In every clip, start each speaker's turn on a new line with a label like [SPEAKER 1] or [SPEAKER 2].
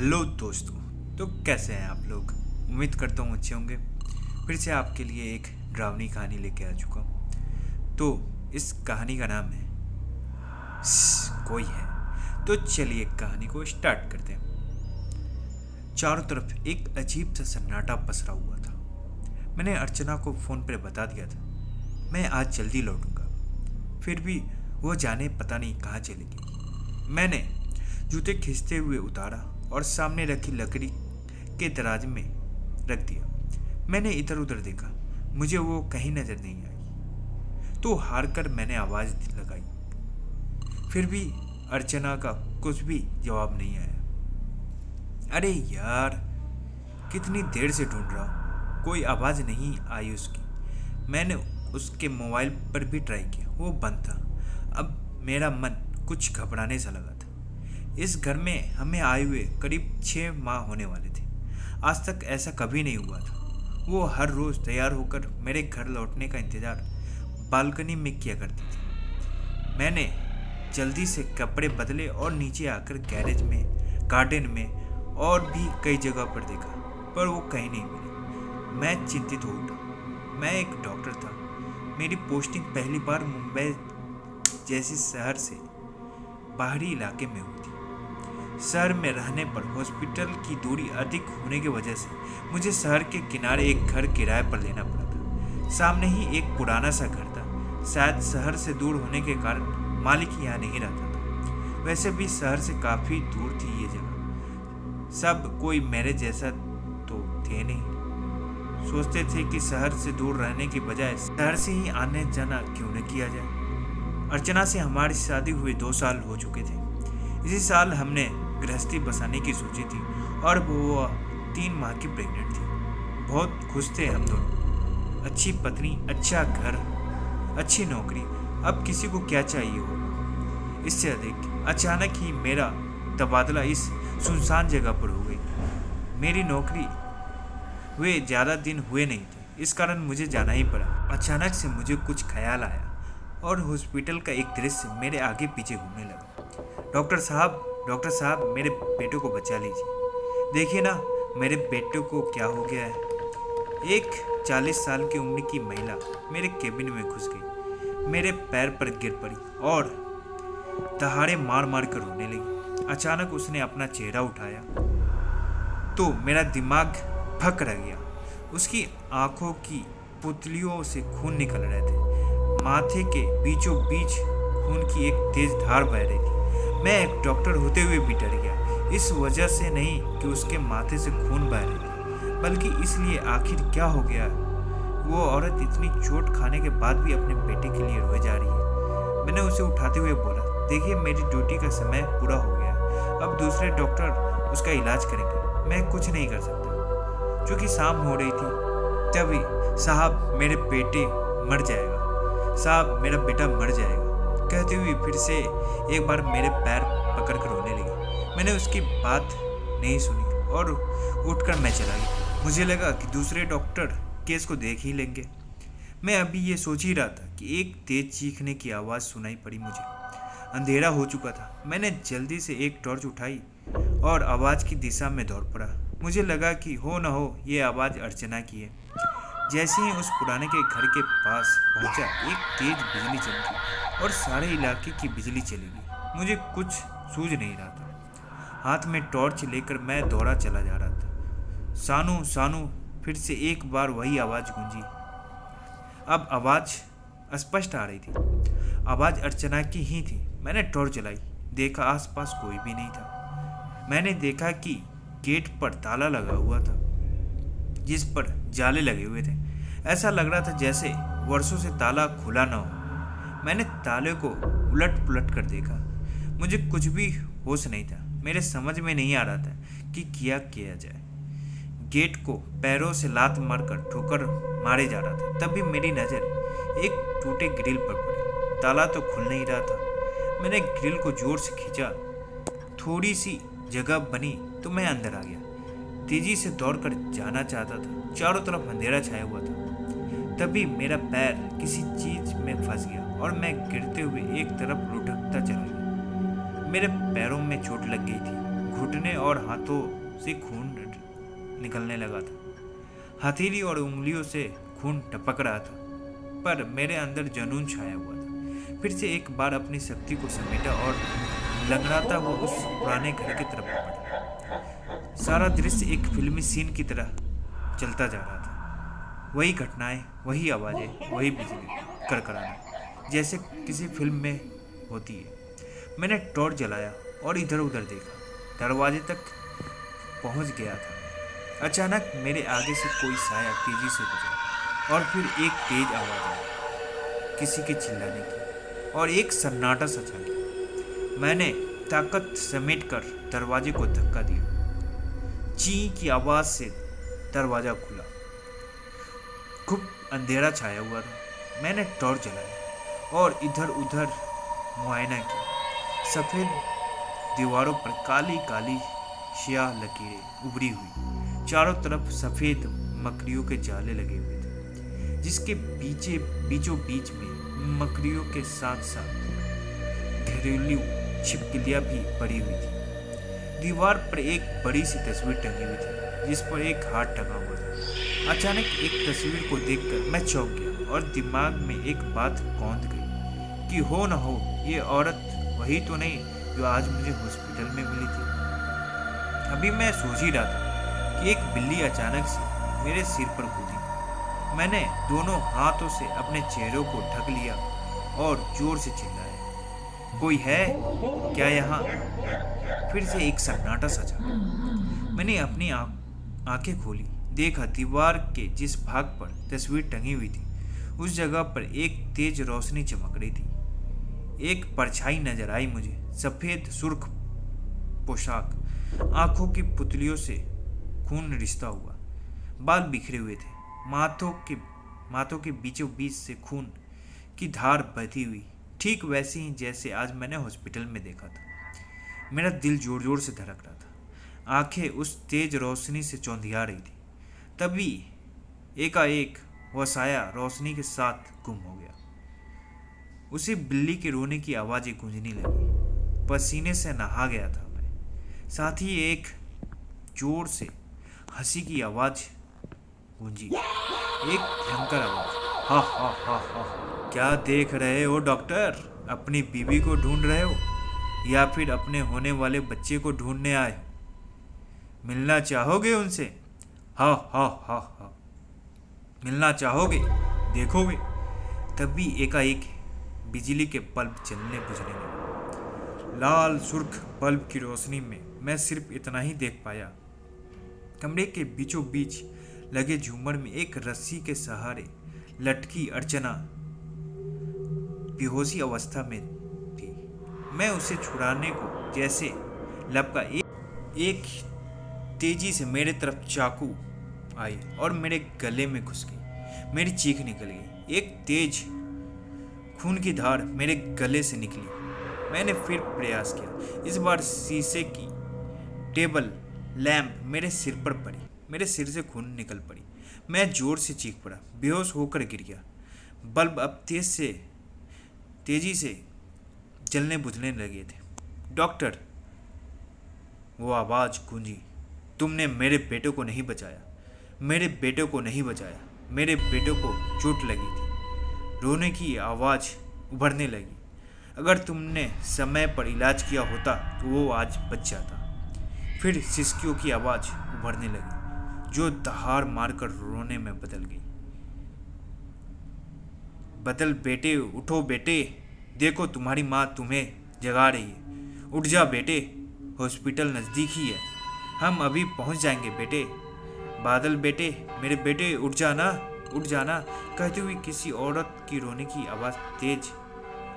[SPEAKER 1] Hello दोस्तों। तो कैसे हैं आप लोग? उम्मीद करता हूँ अच्छे होंगे। फिर से आपके लिए एक डरावनी कहानी लेके आ चुका हूँ। तो इस कहानी का नाम है कोई है। तो चलिए कहानी को स्टार्ट करते हैं। चारों तरफ एक अजीब सा सन्नाटा पसरा हुआ था। मैंने अर्चना को फ़ोन पर बता दिया था मैं आज जल्दी लौटूंगा। फिर भी वो जाने पता नहीं कहाँ चली गई। मैंने जूते खींचते हुए उतारा और सामने रखी लकड़ी के दराज में रख दिया। मैंने इधर उधर देखा, मुझे वो कहीं नजर नहीं आई। तो हार कर मैंने आवाज़ लगाई, फिर भी अर्चना का कुछ भी जवाब नहीं आया। अरे यार, कितनी देर से ढूंढ रहा हूँ, कोई आवाज़ नहीं आई उसकी। मैंने उसके मोबाइल पर भी ट्राई किया, वो बंद था। अब मेरा मन कुछ घबराने सा लगा था। इस घर में हमें आए हुए करीब 6 माह होने वाले थे। आज तक ऐसा कभी नहीं हुआ था। वो हर रोज़ तैयार होकर मेरे घर लौटने का इंतज़ार बालकनी में किया करती थी। मैंने जल्दी से कपड़े बदले और नीचे आकर गैरेज में, गार्डन में और भी कई जगह पर देखा, पर वो कहीं नहीं मिली। मैं चिंतित हो उठा। मैं एक डॉक्टर था। मेरी पोस्टिंग पहली बार मुंबई जैसी शहर से बाहरी इलाके में हुई थी। शहर में रहने पर हॉस्पिटल की दूरी अधिक होने की वजह से मुझे शहर के किनारे एक घर किराए पर लेना पड़ा था। सामने ही एक पुराना सा घर था। शायद शहर से दूर होने के कारण मालिक यहाँ नहीं रहता था। वैसे भी शहर से काफ़ी दूर थी ये जगह। सब कोई मेरे जैसा तो थे नहीं। सोचते थे कि शहर से दूर रहने की बजाय शहर से ही आने जाना क्यों न किया जाए। अर्चना से हमारी शादी हुए 2 साल हो चुके थे। इसी साल हमने गृहस्थी बसाने की सोची थी और वो 3 माह की प्रेग्नेंट थी। बहुत खुश थे हम दोनों। अच्छी पत्नी, अच्छा घर, अच्छी नौकरी, अब किसी को क्या चाहिए होगा इससे अधिक। अचानक ही मेरा तबादला इस सुनसान जगह पर हो गई। मेरी नौकरी हुए ज़्यादा दिन हुए नहीं थे, इस कारण मुझे जाना ही पड़ा। अचानक से मुझे कुछ ख्याल आया और हॉस्पिटल का एक दृश्य मेरे आगे पीछे घूमने लगा। डॉक्टर साहब, मेरे बेटे को बचा लीजिए। देखिए ना, मेरे बेटे को क्या हो गया है। एक 40 साल की उम्र की महिला मेरे केबिन में घुस गई, मेरे पैर पर गिर पड़ी और दहाड़े मार मार कर रोने लगी। अचानक उसने अपना चेहरा उठाया तो मेरा दिमाग फक रह गया। उसकी आंखों की पुतलियों से खून निकल रहे थे। माथे के बीचों बीच खून की एक तेज धार बह रही थी। मैं एक डॉक्टर होते हुए भी डर गया। इस वजह से नहीं कि उसके माथे से खून बह रही थी, बल्कि इसलिए आखिर क्या हो गया। वो औरत इतनी चोट खाने के बाद भी अपने बेटे के लिए रोए जा रही है। मैंने उसे उठाते हुए बोला, देखिए, मेरी ड्यूटी का समय पूरा हो गया। अब दूसरे डॉक्टर उसका इलाज करेंगे, मैं कुछ नहीं कर सकता। चूँकि शाम हो रही थी तभी, साहब मेरे बेटे मर जाएगा, साहब मेरा बेटा मर जाएगा कहते हुए फिर से एक बार मेरे पैर पकड़ कर रोने लगी। मैंने उसकी बात नहीं सुनी और उठकर मैं चला गया। मुझे लगा कि दूसरे डॉक्टर केस को देख ही लेंगे। मैं अभी ये सोच ही रहा था कि एक तेज चीखने की आवाज़ सुनाई पड़ी मुझे। अंधेरा हो चुका था। मैंने जल्दी से एक टॉर्च उठाई और आवाज़ की दिशा में दौड़ पड़ा। मुझे लगा कि हो न हो ये आवाज़ अर्चना की है। जैसे ही उस पुराने के घर के पास पहुंचा, एक तेज बिजली चमकी और सारे इलाके की बिजली चली गई। मुझे कुछ सूझ नहीं रहा था। हाथ में टॉर्च लेकर मैं दौड़ा चला जा रहा था। सानू सानू, फिर से एक बार वही आवाज़ गूंजी। अब आवाज़ स्पष्ट आ रही थी। आवाज़ अर्चना की ही थी। मैंने टॉर्च जलाई, देखा आसपास कोई भी नहीं था। मैंने देखा कि गेट पर ताला लगा हुआ था, जिस पर जाले लगे हुए थे। ऐसा लग रहा था जैसे वर्षों से ताला खुला न हो। मैंने ताले को उलट पुलट कर देखा। मुझे कुछ भी होश नहीं था। मेरे समझ में नहीं आ रहा था कि क्या किया जाए। गेट को पैरों से लात मारकर ठोकर मारे जा रहा था। तभी मेरी नज़र एक टूटे ग्रिल पर पड़ी। ताला तो खुल नहीं रहा था। मैंने ग्रिल को जोर से खींचा। थोड़ी सी जगह बनी तो मैं अंदर आ गया। तेजी से दौड़कर जाना चाहता था। चारों तरफ अंधेरा छाया हुआ था। तभी मेरा पैर किसी चीज में फंस गया और मैं गिरते हुए एक तरफ लुढ़कता चला गया। मेरे पैरों में चोट लग गई थी। घुटने और हाथों से खून निकलने लगा था। हथेली और उंगलियों से खून टपक रहा था, पर मेरे अंदर जुनून छाया हुआ था। फिर से एक बार अपनी शक्ति को समेटा और लंगड़ाता हुआ उस पुराने घर की तरफ बढ़ा। सारा दृश्य एक फिल्मी सीन की तरह चलता जा रहा था। वही घटनाएं, वही आवाजें, वही बिजली कड़कड़ाना, जैसे किसी फिल्म में होती है। मैंने टॉर्च जलाया और इधर उधर देखा। दरवाजे तक पहुंच गया था। अचानक मेरे आगे से कोई साया तेजी से गुजरा और फिर एक तेज आवाज आई, किसी के चिल्लाने की, और एक सन्नाटा सा छा गया। मैंने ताकत समेटकर दरवाजे को धक्का दिया। ची की आवाज से दरवाजा खुला। खूब अंधेरा छाया हुआ था। मैंने टॉर्च जलाई और इधर उधर मुआयना किया। सफेद दीवारों पर काली काली स्याह लकीरें उभरी हुई। चारों तरफ सफेद मकड़ियों के जाले लगे हुए थे, जिसके बीचों बीच में मकड़ियों के साथ साथ घरेलू छिपकलियां भी पड़ी हुई थी। दीवार पर एक बड़ी सी तस्वीर टंगी हुई थी, जिस पर एक हाथ टंगा हुआ था। अचानक एक तस्वीर को देखकर मैं चौंक गया और दिमाग में एक बात कौंध गई कि हो न हो ये औरत वही तो नहीं जो आज मुझे हॉस्पिटल में मिली थी। अभी मैं सोच ही रहा था कि एक बिल्ली अचानक से मेरे सिर पर कूदी। मैंने दोनों हाथों से अपने चेहरों को ढक लिया और जोर से चिल्लाया, कोई है क्या यहाँ? फिर से एक सन्नाटा सा छा गया। मैंने अपनी आंखें खोली। देखा दीवार के जिस भाग पर तस्वीर टंगी हुई थी, उस जगह पर एक तेज रोशनी चमक रही थी। एक परछाई नजर आई मुझे, सफेद सुर्ख पोशाक, आंखों की पुतलियों से खून रिश्ता हुआ, बाल बिखरे हुए थे, माथों के बीचों बीच से खून की धार बहती हुई, ठीक वैसी ही जैसे आज मैंने हॉस्पिटल में देखा था। मेरा दिल जोर जोर से धड़क रहा था। आंखें उस तेज रोशनी से चौंधिया रही थी। तभी एकाएक वह साया रोशनी के साथ गुम हो गया। उसी बिल्ली के रोने की आवाजें गूंजने लगी। पसीने से नहा गया था मैं। साथ ही एक जोर से हंसी की आवाज गूंजी, एक भयंकर आवाज, हा हा हा हा। क्या देख रहे हो डॉक्टर? अपनी बीवी को ढूंढ रहे हो या फिर अपने होने वाले बच्चे को ढूंढने आए? मिलना चाहोगे उनसे? हा हा हा हा। मिलना चाहोगे? देखोगे। तभी एकाएक बिजली के बल्ब जलने बुझने लगे। लाल सुर्ख बल्ब की रोशनी में मैं सिर्फ इतना ही देख पाया। कमरे के बीचों बीच लगे झूमर में एक रस्सी के सहारे लटकी अर्चना बेहोशी अवस्था में थी। मैं उसे छुड़ाने को जैसे लपका, एक तेजी से मेरे तरफ चाकू आई और मेरे गले में घुस गई। मेरी चीख निकल गई। एक तेज खून की धार मेरे गले से निकली। मैंने फिर प्रयास किया। इस बार शीशे की टेबल लैंप मेरे सिर पर पड़ी। मेरे सिर से खून निकल पड़ी। मैं जोर से चीख पड़ा, बेहोश होकर गिर गया। बल्ब अब तेजी से जलने बुझने लगे थे। डॉक्टर, वो आवाज गूंजी, तुमने मेरे बेटे को नहीं बचाया, मेरे बेटे को नहीं बचाया, मेरे बेटे को चोट लगी थी। रोने की आवाज उभरने लगी। अगर तुमने समय पर इलाज किया होता तो वो आज बच जाता। फिर सिसकियों की आवाज उभरने लगी, जो दहाड़ मारकर रोने में बदल गई। बदल बेटे, उठो बेटे, देखो तुम्हारी माँ तुम्हें जगा रही है। उठ जा बेटे, हॉस्पिटल नज़दीक ही है, हम अभी पहुंच जाएंगे बेटे। बादल बेटे, मेरे बेटे उठ जाना, उठ जाना, कहती हुई किसी औरत की रोने की आवाज़ तेज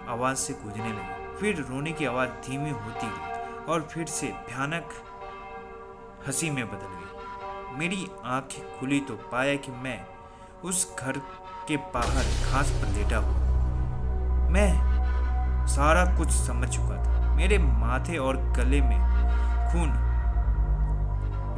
[SPEAKER 1] आवाज़ से गूंजने लगी। फिर रोने की आवाज़ धीमी होती गई और फिर से भयानक हंसी में बदल गई। मेरी आंखें खुली तो पाया कि मैं उस घर के बाहर घास पर लेटा हुआ। मैं सारा कुछ समझ चुका था। मेरे माथे और गले में खून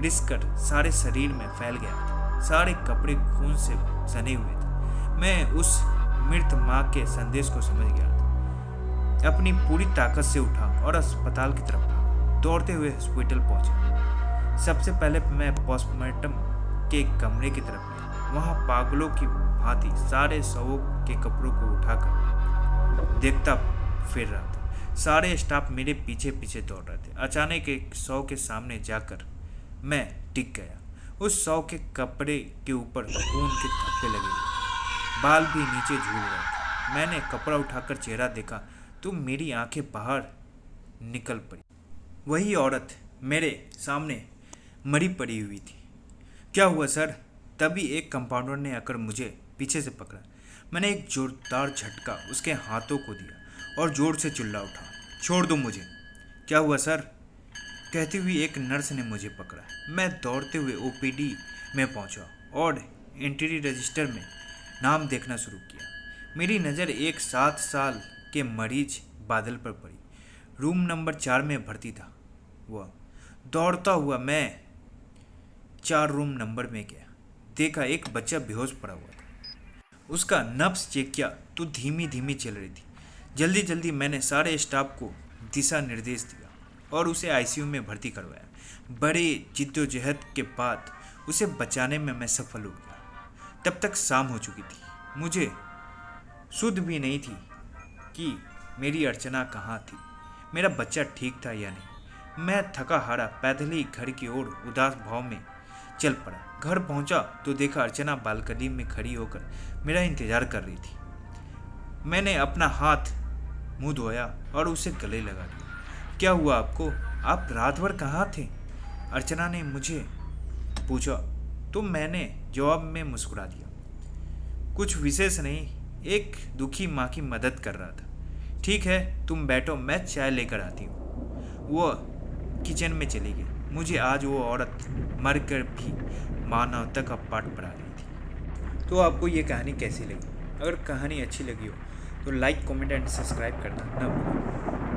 [SPEAKER 1] रिसकर सारे शरीर में फैल गया था। सारे कपड़े खून से सने हुए थे। मैं उस मृत माँ के संदेश को समझ गया था। अपनी पूरी ताकत से उठा और अस्पताल की तरफ भागा। दौड़ते हुए हॉस्पिटल पहुंचा। सबसे पहले मैं पोस्टमार्टम के कमरे की तरफ गया। वहां पागलों की भांति सारे शवों के कपड़ों को उठाकर देखता फिर रहा था। सारे स्टाफ मेरे पीछे पीछे दौड़ रहे थे। अचानक एक शव के सामने जाकर मैं टिक गया। उस शव के कपड़े के ऊपर खून के धब्बे लगे हुए, बाल भी नीचे झूल रहे थे। मैंने कपड़ा उठाकर चेहरा देखा तो मेरी आंखें बाहर निकल पड़ी। वही औरत मेरे सामने मरी पड़ी हुई थी। क्या हुआ सर? तभी एक कंपाउंडर ने आकर मुझे पीछे से पकड़ा। मैंने एक जोरदार झटका उसके हाथों को दिया और जोर से चिल्ला उठा, छोड़ दो मुझे। क्या हुआ सर? कहती हुई एक नर्स ने मुझे पकड़ा। मैं दौड़ते हुए ओपीडी में पहुंचा और एंट्री रजिस्टर में नाम देखना शुरू किया। मेरी नज़र एक 7 साल के मरीज बादल पर पड़ी। रूम नंबर 4 में भर्ती था वह। दौड़ता हुआ मैं 4 रूम नंबर में गया। देखा एक बच्चा बेहोश पड़ा हुआ था। उसका नब्ज चेक किया तो धीमी धीमी चल रही थी। जल्दी जल्दी मैंने सारे स्टाफ को दिशा निर्देश दिया और उसे आईसीयू में भर्ती करवाया। बड़े जिद्दोजहद के बाद उसे बचाने में मैं सफल हो गया। तब तक शाम हो चुकी थी। मुझे सुध भी नहीं थी कि मेरी अर्चना कहाँ थी, मेरा बच्चा ठीक था या नहीं। मैं थका हारा पैदल ही घर की ओर उदास भाव में चल पड़ा। घर पहुंचा तो देखा अर्चना बालकनी में खड़ी होकर मेरा इंतजार कर रही थी। मैंने अपना हाथ मुंह धोया और उसे गले लगा लिया। क्या हुआ आपको? आप रात भर कहाँ थे? अर्चना ने मुझे पूछा तो मैंने जवाब में मुस्कुरा दिया। कुछ विशेष नहीं, एक दुखी माँ की मदद कर रहा था। ठीक है, तुम बैठो, मैं चाय लेकर आती हूँ। वो किचन में चली गई। मुझे आज वो औरत मर कर भी मानवता का पाठ पढ़ा रही थी। तो आपको ये कहानी कैसी लगी? अगर कहानी अच्छी लगी हो तो लाइक, कमेंट एंड सब्सक्राइब करना ना भूलें।